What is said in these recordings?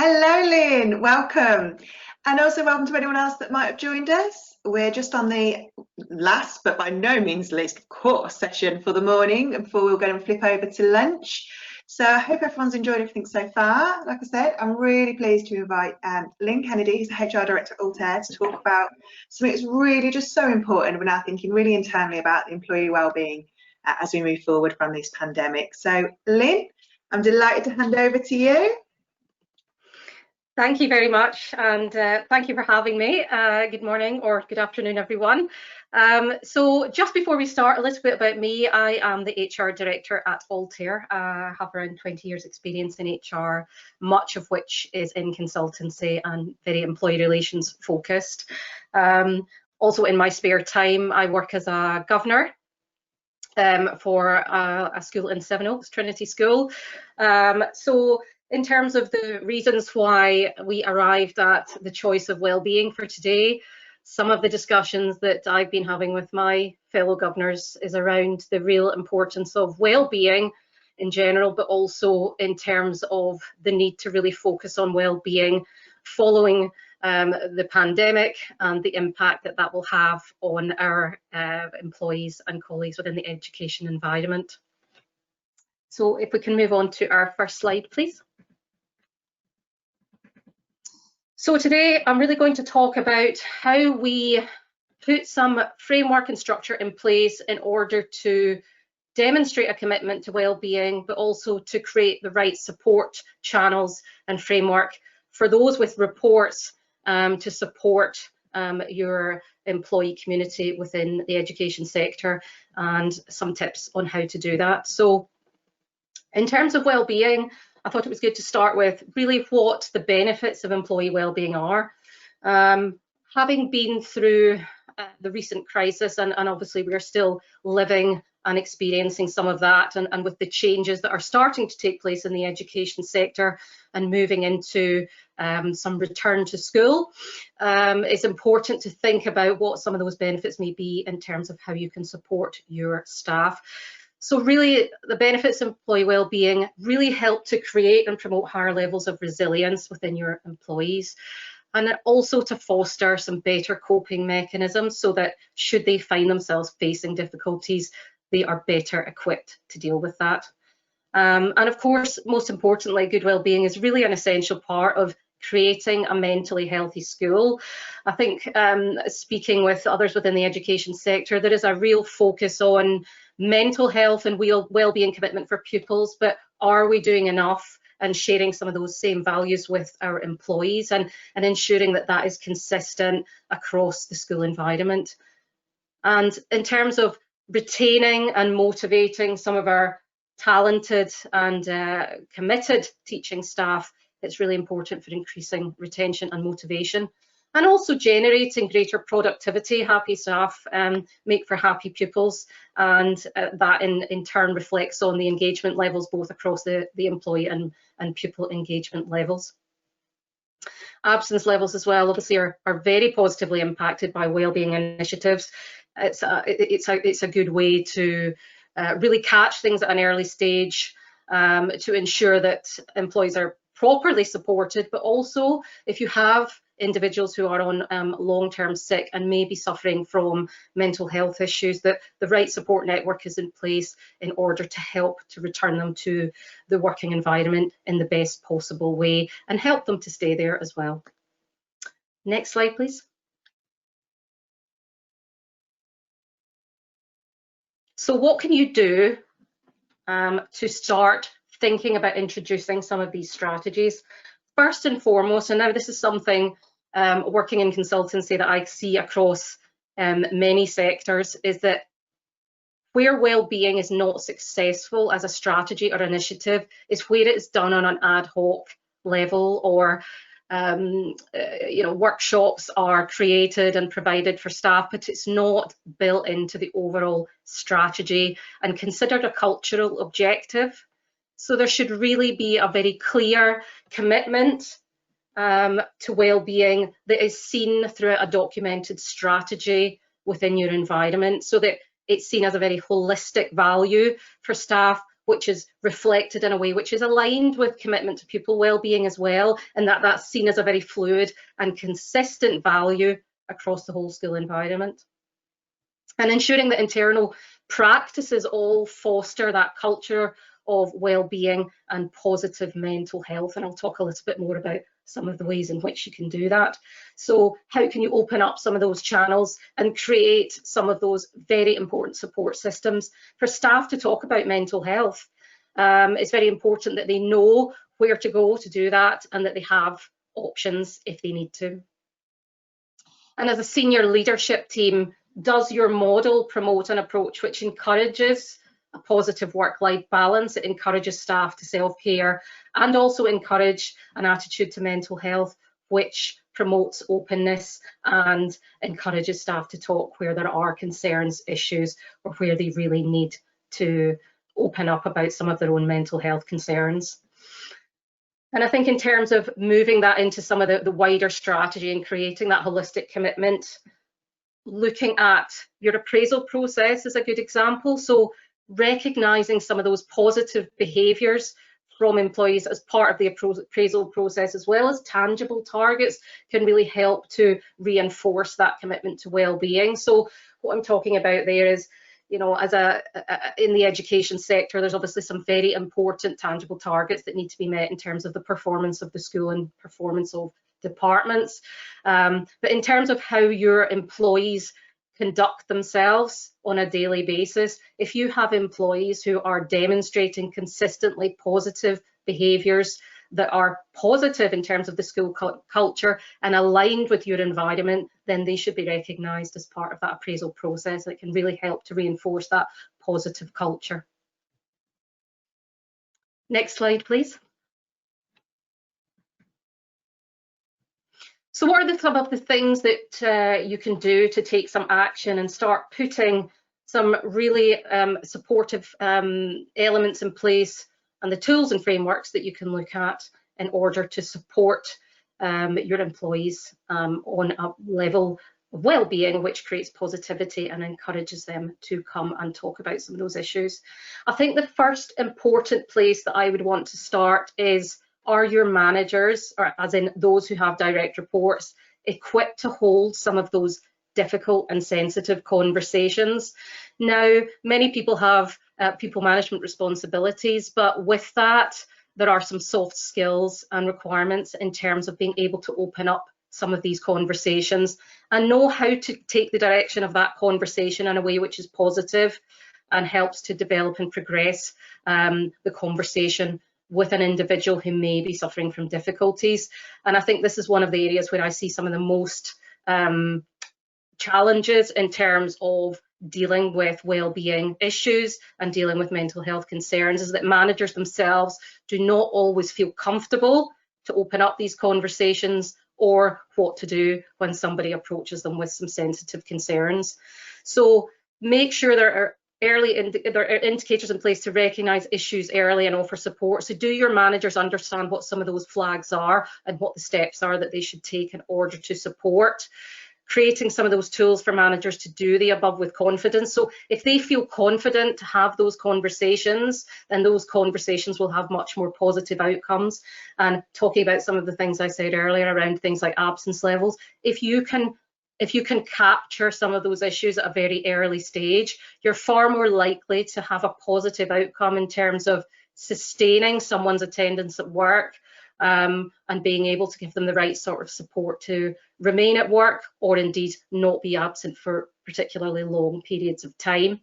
Hello, Lynn. Welcome. And also welcome to anyone else that might have joined us. We're just on the last, but by no means least, of course, session for the morning before we'll go and flip over to lunch. So I hope everyone's enjoyed everything so far. Like I said, I'm really pleased to invite Lyn Kennedy, who's the HR Director at Altair, to talk about something that's really just so important. We're now thinking really internally about the employee wellbeing as we move forward from this pandemic. So Lyn, I'm delighted to hand over to you. Thank you very much, and thank you for having me. Good morning or good afternoon, everyone. So just before we start, a little bit about me. I am the HR Director at Altair. I have around 20 years experience in HR, much of which is in consultancy and very employee relations focused. Also in my spare time, I work as a governor for a school in Sevenoaks, Trinity School. So in terms of the reasons why we arrived at the choice of wellbeing for today, some of the discussions that I've been having with my fellow governors is around the real importance of wellbeing in general, but also in terms of the need to really focus on wellbeing following the pandemic and the impact that that will have on our employees and colleagues within the education environment. So if we can move on to our first slide, please. So today I'm really going to talk about how we put some framework and structure in place in order to demonstrate a commitment to wellbeing, but also to create the right support channels and framework for those with reports to support your employee community within the education sector, and some tips on how to do that. So in terms of wellbeing, I thought it was good to start with really what the benefits of employee wellbeing are. Having been through the recent crisis, and obviously we're still living and experiencing some of that, and with the changes that are starting to take place in the education sector and moving into some return to school, it's important to think about what some of those benefits may be in terms of how you can support your staff. So really, the benefits of employee wellbeing really help to create and promote higher levels of resilience within your employees, and also to foster some better coping mechanisms so that should they find themselves facing difficulties, they are better equipped to deal with that. And of course, most importantly, good wellbeing is really an essential part of creating a mentally healthy school. I think speaking with others within the education sector, there is a real focus on mental health and wellbeing commitment for pupils, but are we doing enough and sharing some of those same values with our employees and ensuring that that is consistent across the school environment? And in terms of retaining and motivating some of our talented and committed teaching staff, it's really important for increasing retention and motivation, and also generating greater productivity. Happy staff make for happy pupils, and that in turn reflects on the engagement levels both across the employee and pupil engagement levels. Absence levels as well obviously are very positively impacted by wellbeing initiatives. It's a good way to really catch things at an early stage to ensure that employees are properly supported, but also if you have individuals who are on long-term sick and may be suffering from mental health issues, that the right support network is in place in order to help to return them to the working environment in the best possible way and help them to stay there as well. Next slide, please. So what can you do to start thinking about introducing some of these strategies? First and foremost, and now this is something working in consultancy that I see across many sectors, is that where wellbeing is not successful as a strategy or initiative is where it's done on an ad hoc level, or workshops are created and provided for staff, but it's not built into the overall strategy and considered a cultural objective. So there should really be a very clear commitment to wellbeing that is seen through a documented strategy within your environment, so that it's seen as a very holistic value for staff which is reflected in a way which is aligned with commitment to pupil wellbeing as well, and that's seen as a very fluid and consistent value across the whole school environment. And ensuring that internal practices all foster that culture of well-being and positive mental health. And I'll talk a little bit more about some of the ways in which you can do that. So how can you open up some of those channels and create some of those very important support systems for staff to talk about mental health? It's very important that they know where to go to do that and that they have options if they need to. And as a senior leadership team, does your model promote an approach which encourages a positive work-life balance? It encourages staff to self-care and also encourage an attitude to mental health which promotes openness and encourages staff to talk where there are concerns, issues, or where they really need to open up about some of their own mental health concerns. And I think in terms of moving that into some of the wider strategy and creating that holistic commitment, looking at your appraisal process is a good example. So recognising some of those positive behaviours from employees as part of the appraisal process, as well as tangible targets, can really help to reinforce that commitment to well-being. So what I'm talking about there is, you know, as in the education sector, there's obviously some very important tangible targets that need to be met in terms of the performance of the school and performance of departments. But in terms of how your employees conduct themselves on a daily basis, if you have employees who are demonstrating consistently positive behaviours that are positive in terms of the school culture and aligned with your environment, then they should be recognised as part of that appraisal process. It can really help to reinforce that positive culture. Next slide, please. So what are some of the things that you can do to take some action and start putting some really supportive elements in place, and the tools and frameworks that you can look at in order to support your employees on a level of well-being which creates positivity and encourages them to come and talk about some of those issues? I think the first important place that I would want to start is, are your managers, or as in those who have direct reports, equipped to hold some of those difficult and sensitive conversations? Now, many people have people management responsibilities, but with that, there are some soft skills and requirements in terms of being able to open up some of these conversations and know how to take the direction of that conversation in a way which is positive and helps to develop and progress the conversation with an individual who may be suffering from difficulties. And I think this is one of the areas where I see some of the most challenges in terms of dealing with well-being issues and dealing with mental health concerns, is that managers themselves do not always feel comfortable to open up these conversations or what to do when somebody approaches them with some sensitive concerns. So make sure there are indicators in place to recognise issues early and offer support. So do your managers understand what some of those flags are and what the steps are that they should take in order to support? Creating some of those tools for managers to do the above with confidence. So if they feel confident to have those conversations, then those conversations will have much more positive outcomes. And talking about some of the things I said earlier around things like absence levels, if you can capture some of those issues at a very early stage, you're far more likely to have a positive outcome in terms of sustaining someone's attendance at work and being able to give them the right sort of support to remain at work or indeed not be absent for particularly long periods of time.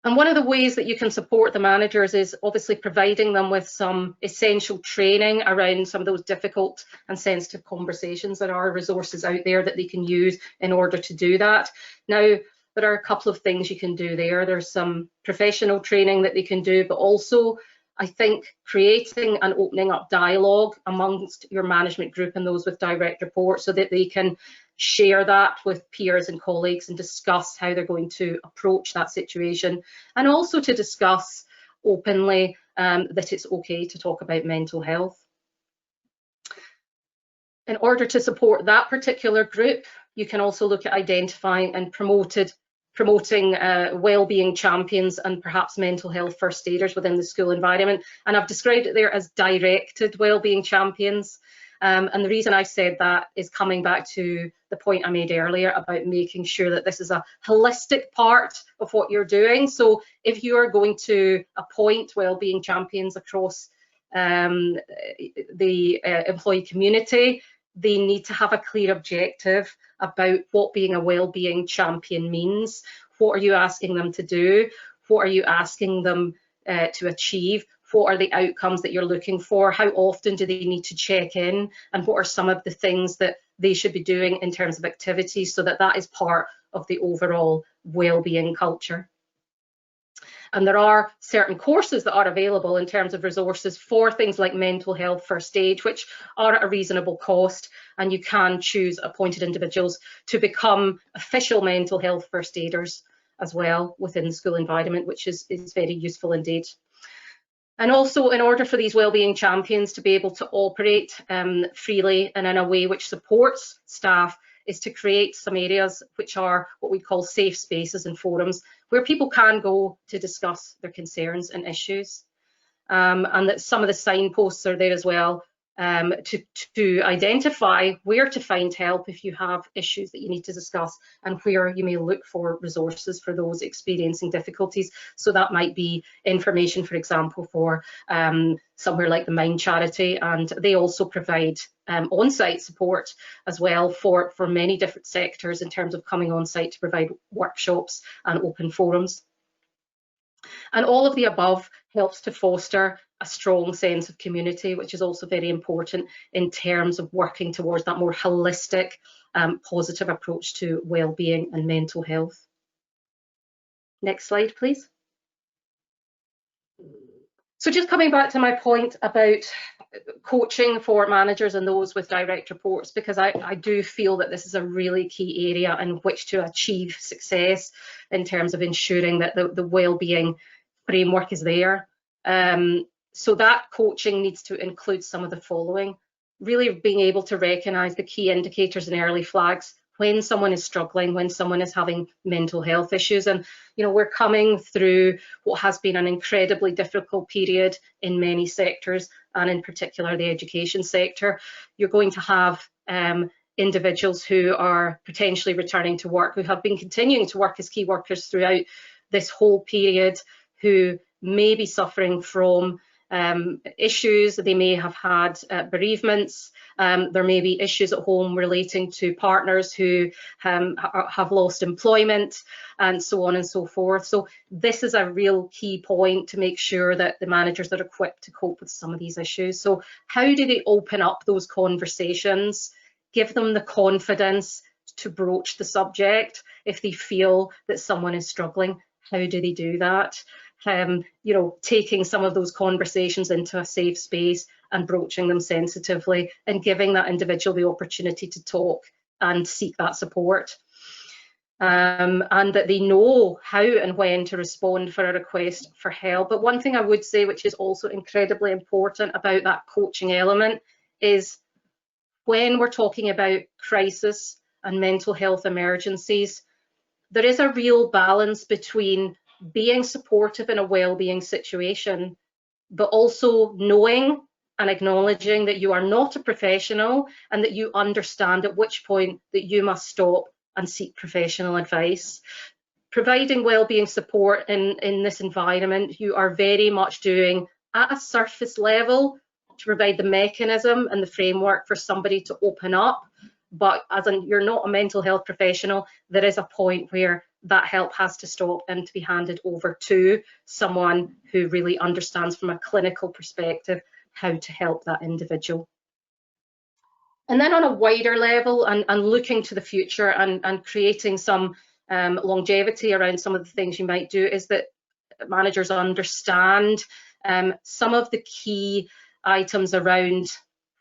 And one of the ways that you can support the managers is obviously providing them with some essential training around some of those difficult and sensitive conversations. There are resources out there that they can use in order to do that. Now, there are a couple of things you can do there. There's some professional training that they can do, but also I think creating and opening up dialogue amongst your management group and those with direct reports so that they can share that with peers and colleagues and discuss how they're going to approach that situation, and also to discuss openly that it's okay to talk about mental health. In order to support that particular group, you can also look at identifying and promoted promoting wellbeing champions and perhaps mental health first aiders within the school environment. And I've described it there as directed wellbeing champions. And the reason I said that is coming back to the point I made earlier about making sure that this is a holistic part of what you're doing. So if you are going to appoint wellbeing champions across the employee community, they need to have a clear objective about what being a wellbeing champion means. What are you asking them to do? What are you asking them to achieve? What are the outcomes that you're looking for? How often do they need to check in? And what are some of the things that they should be doing in terms of activities, so that that is part of the overall wellbeing culture? And there are certain courses that are available in terms of resources for things like mental health first aid, which are at a reasonable cost, and you can choose appointed individuals to become official mental health first aiders as well within the school environment, which is very useful indeed. And also, in order for these wellbeing champions to be able to operate freely and in a way which supports staff, is to create some areas which are what we call safe spaces and forums, where people can go to discuss their concerns and issues. And that some of the signposts are there as well to identify where to find help if you have issues that you need to discuss, and where you may look for resources for those experiencing difficulties. So that might be information, for example, for somewhere like the Mind charity, and they also provide on-site support as well for many different sectors in terms of coming on site to provide workshops and open forums. And all of the above helps to foster a strong sense of community, which is also very important in terms of working towards that more holistic, positive approach to well-being and mental health. Next slide, please. So just coming back to my point about coaching for managers and those with direct reports, because I do feel that this is a really key area in which to achieve success in terms of ensuring that the well-being framework is there. So that coaching needs to include some of the following: really being able to recognise the key indicators and early flags when someone is struggling, when someone is having mental health issues. And we're coming through what has been an incredibly difficult period in many sectors, and in particular the education sector. You're going to have individuals who are potentially returning to work, who have been continuing to work as key workers throughout this whole period, who may be suffering from issues. They may have had bereavements. There may be issues at home relating to partners who have lost employment, and so on and so forth. So this is a real key point to make sure that the managers are equipped to cope with some of these issues. So how do they open up those conversations, give them the confidence to broach the subject if they feel that someone is struggling? How do they do that? Taking some of those conversations into a safe space and broaching them sensitively, and giving that individual the opportunity to talk and seek that support. And that they know how and when to respond for a request for help. But one thing I would say, which is also incredibly important about that coaching element, is when we're talking about crisis and mental health emergencies, there is a real balance between being supportive in a well-being situation, but also knowing and acknowledging that you are not a professional, and that you understand at which point that you must stop and seek professional advice. Providing well-being support in this environment, you are very much doing at a surface level to provide the mechanism and the framework for somebody to open up. But you're not a mental health professional, there is a point where that help has to stop and to be handed over to someone who really understands from a clinical perspective how to help that individual. And then on a wider level, and looking to the future and creating some longevity around some of the things you might do, is that managers understand some of the key items around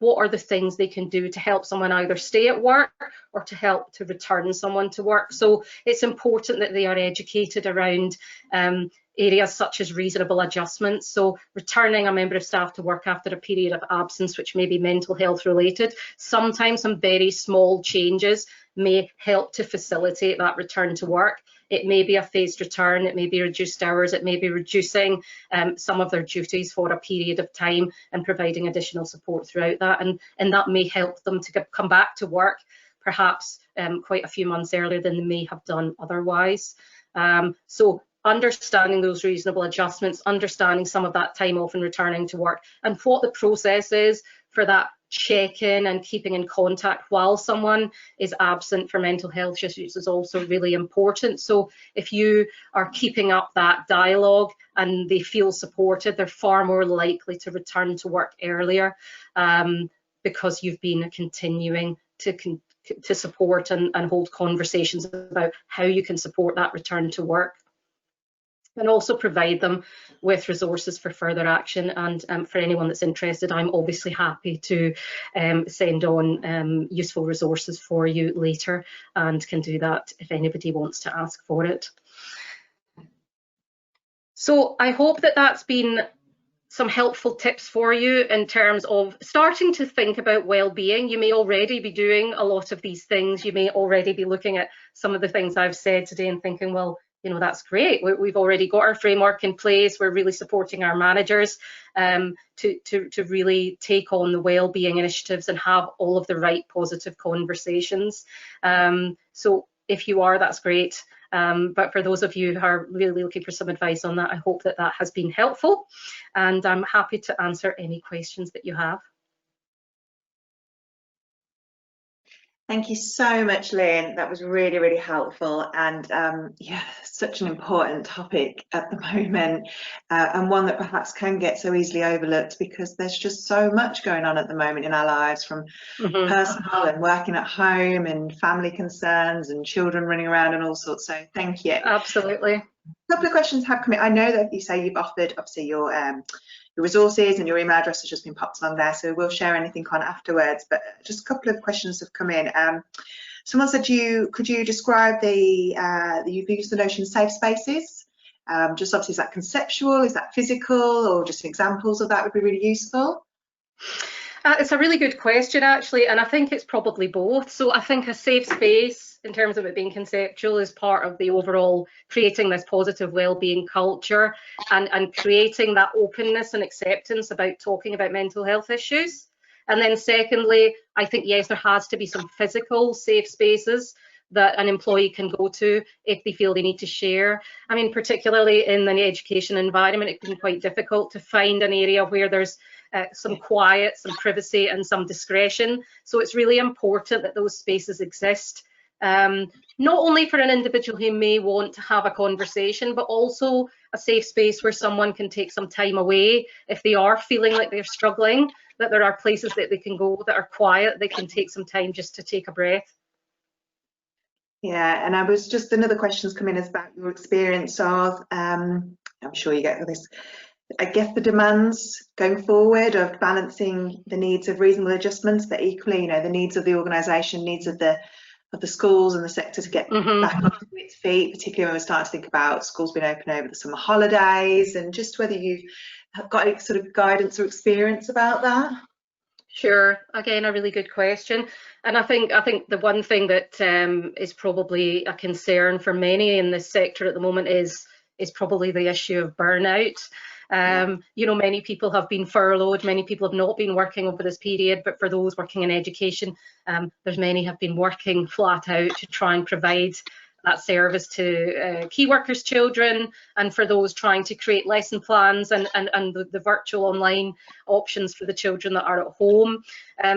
what are the things they can do to help someone either stay at work or to help to return someone to work. So it's important that they are educated around areas such as reasonable adjustments. So returning a member of staff to work after a period of absence, which may be mental health related, sometimes some very small changes may help to facilitate that return to work. It may be a phased return, it may be reduced hours, it may be reducing some of their duties for a period of time and providing additional support throughout that, and that may help them to come back to work perhaps quite a few months earlier than they may have done otherwise. So understanding those reasonable adjustments, understanding some of that time off and returning to work, and what the process is for that check-in and keeping in contact while someone is absent for mental health issues is also really important. So if you are keeping up that dialogue and they feel supported, they're far more likely to return to work earlier, because you've been continuing to support and hold conversations about how you can support that return to work. And also provide them with resources for further action. And for anyone that's interested, I'm obviously happy to send on useful resources for you later, and can do that if anybody wants to ask for it. So I hope that that's been some helpful tips for you in terms of starting to think about well-being. You may already be doing a lot of these things. You may already be looking at some of the things I've said today and thinking, well, you know, that's great. We've already got our framework in place. We're really supporting our managers to really take on the wellbeing initiatives and have all of the right positive conversations. So if you are, that's great. But for those of you who are really looking for some advice on that, I hope that that has been helpful, and I'm happy to answer any questions that you have. Thank you so much, Lyn. That was really, really helpful, and yeah, such an important topic at the moment, and one that perhaps can get so easily overlooked because there's just so much going on at the moment in our lives, from personal and working at home and family concerns and children running around and all sorts. So thank you. Absolutely. A couple of questions have come in. I know that you say you've offered, obviously, your resources, and your email address has just been popped along there, so we'll share anything on afterwards, but just a couple of questions have come in. Someone said, could you describe you've used the notion of safe spaces? Just obviously, is that conceptual, is that physical, or just examples of that would be really useful? It's a really good question, actually, and I think it's probably both. So I think a safe space, in terms of it being conceptual, is part of the overall creating this positive wellbeing culture and creating that openness and acceptance about talking about mental health issues. And then secondly, I think, yes, there has to be some physical safe spaces that an employee can go to if they feel they need to share. I mean, particularly in the education environment, it can be quite difficult to find an area where there's some quiet, some privacy, and some discretion. So it's really important that those spaces exist, not only for an individual who may want to have a conversation, but also a safe space where someone can take some time away if they are feeling like they're struggling, that there are places that they can go that are quiet, they can take some time just to take a breath. Yeah, and I was just, another question's come in is about your experience of, I'm sure you get this, I guess, the demands going forward of balancing the needs of reasonable adjustments, but equally, you know, the needs of the organisation, needs of the schools and the sector to get back onto its feet, particularly when we're starting to think about schools being open over the summer holidays, and just whether you have got any sort of guidance or experience about that. Sure. Again, a really good question. And I think the one thing that is probably a concern for many in this sector at the moment is probably the issue of burnout. You know, many people have been furloughed, many people have not been working over this period, but for those working in education, there's many have been working flat out to try and provide that service to key workers' children, and for those trying to create lesson plans and the virtual online options for the children that are at home.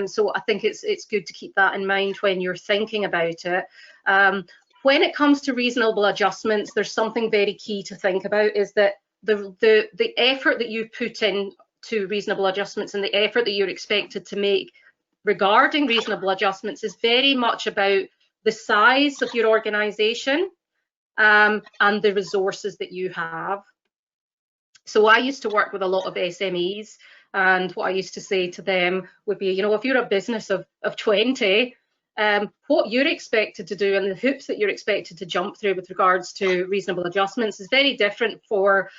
So I think it's good to keep that in mind when you're thinking about it. When it comes to reasonable adjustments, there's something very key to think about, is that the effort that you put in to reasonable adjustments and the effort that you're expected to make regarding reasonable adjustments is very much about the size of your organisation and the resources that you have. So I used to work with a lot of SMEs, and what I used to say to them would be, you know, if you're a business of 20, what you're expected to do and the hoops that you're expected to jump through with regards to reasonable adjustments is very different for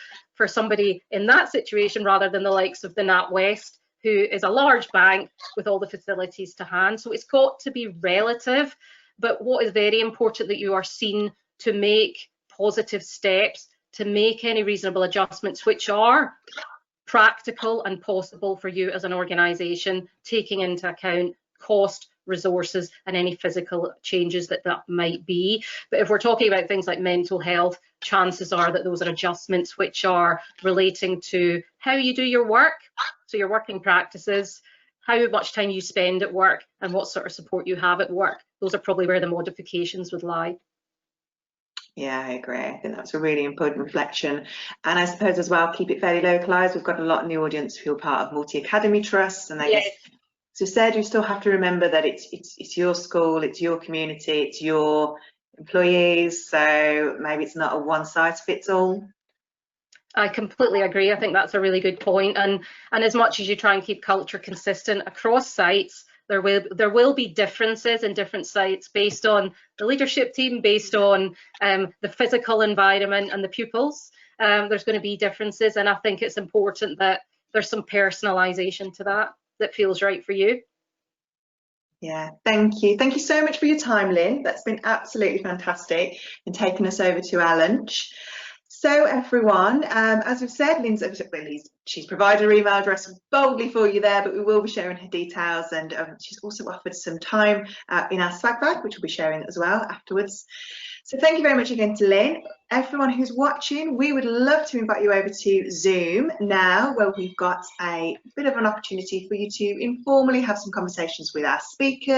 somebody in that situation rather than the likes of the NatWest, who is a large bank with all the facilities to hand. So it's got to be relative, but what is very important that you are seen to make positive steps to make any reasonable adjustments which are practical and possible for you as an organisation, taking into account cost, resources, and any physical changes that might be. But if we're talking about things like mental health, chances are that those are adjustments which are relating to how you do your work, so your working practices, how much time you spend at work, and what sort of support you have at work. Those are probably where the modifications would lie. Yeah, I agree. I think that's a really important reflection. And I suppose as well, keep it fairly localised. We've got a lot in the audience who are part of multi-academy trusts, and they Yes. So said, you still have to remember that it's your school, it's your community, it's your employees. So maybe it's not a one size fits all. I completely agree. I think that's a really good point. And as much as you try and keep culture consistent across sites, there will be differences in different sites based on the leadership team, based on the physical environment and the pupils. There's going to be differences, and I think it's important that there's some personalisation to that feels right for you. Yeah, thank you. Thank you so much for your time, Lyn. That's been absolutely fantastic and taking us over to our lunch. So everyone, as we've said, she's provided her email address boldly for you there, but we will be sharing her details, and she's also offered some time in our swag bag, which we'll be sharing as well afterwards. So thank you very much again to Lyn. Everyone who's watching, we would love to invite you over to Zoom now, where we've got a bit of an opportunity for you to informally have some conversations with our speakers.